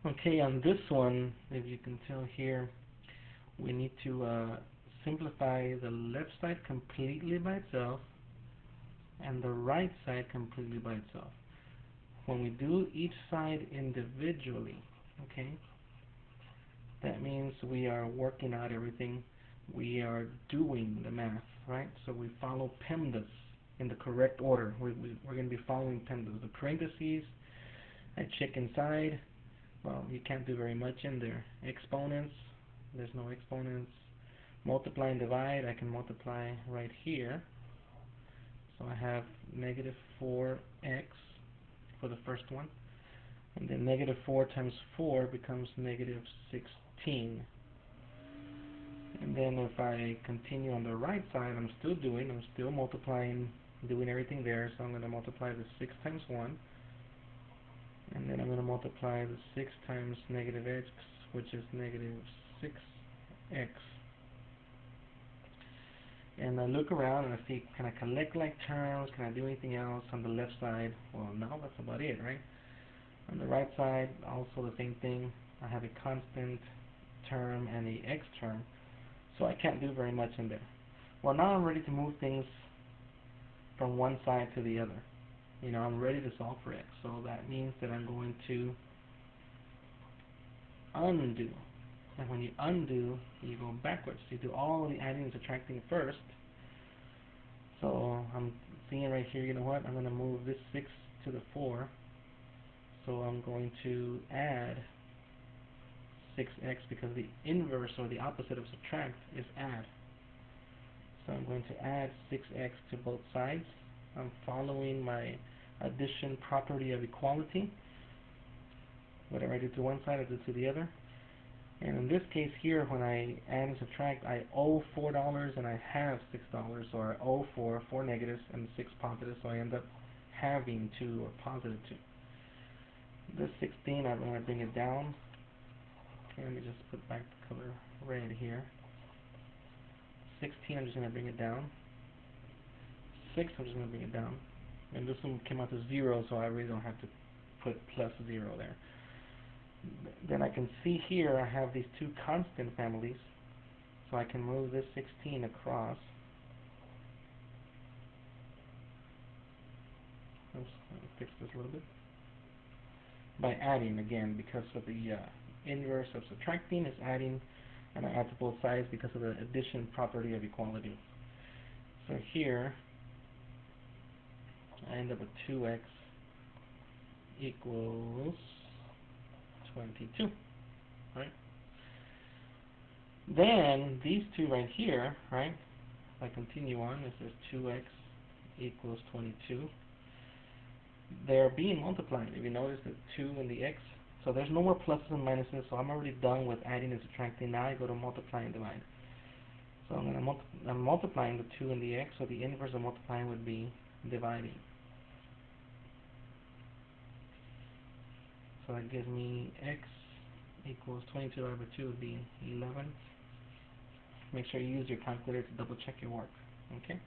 Okay, on this one, if you can tell here, we need to simplify the left side completely by itself and the right side completely by itself. When we do each side individually, okay, that means we are working out everything. We are doing the math, right? So we follow PEMDAS in the correct order. We're going to be following PEMDAS. The parentheses, I check inside. Well, you can't do very much in there. Exponents, there's no exponents. Multiply and divide, I can multiply right here. So I have negative 4x for the first one. And then negative 4 times 4 becomes negative 16. And then if I continue on the right side, I'm still multiplying, doing everything there. So I'm going to multiply the 6 times 1. And then I'm going to multiply the 6 times negative x, which is negative 6x. And I look around and I see, can I collect like terms? Can I do anything else on the left side? Well, no, that's about it, right? On the right side, also the same thing. I have a constant term and a x term. So I can't do very much in there. Well, now I'm ready to move things from one side to the other. You know, I'm ready to solve for x. So that means that I'm going to undo. And when you undo, you go backwards. You do all the adding and subtracting first. So I'm seeing right here, you know what? I'm going to move this 6 to the 4. So I'm going to add 6x because the inverse or the opposite of subtract is add. So I'm going to add 6x to both sides. I'm following my addition property of equality. Whatever I do to one side, I do to the other. And in this case here, when I add and subtract, I owe $4 and I have $6. So I owe 4 negatives, and 6 positives, so I end up having 2 or positive 2. This 16, I'm going to bring it down. Okay, let me just put back the color red here. 16, I'm just going to bring it down. 6, I'm just going to bring it down. And this one came out to 0, so I really don't have to put plus 0 there. Then I can see here I have these two constant families, so I can move this 16 across. Oops, let me fix this a little bit. By adding again, because of the inverse of subtracting is adding, and I add to both sides because of the addition property of equality. So here I end up with 2x equals 22, right? Then these two right here, right? If I continue on, this is 2x equals 22. They're being multiplied. If you notice the 2 and the x, so there's no more pluses and minuses, so I'm already done with adding and subtracting. Now I go to multiply and divide. So I'm multiplying the 2 and the x, so the inverse of multiplying would be dividing. So that gives me x equals 22 divided by 2 would be 11. Make sure you use your calculator to double check your work. Okay?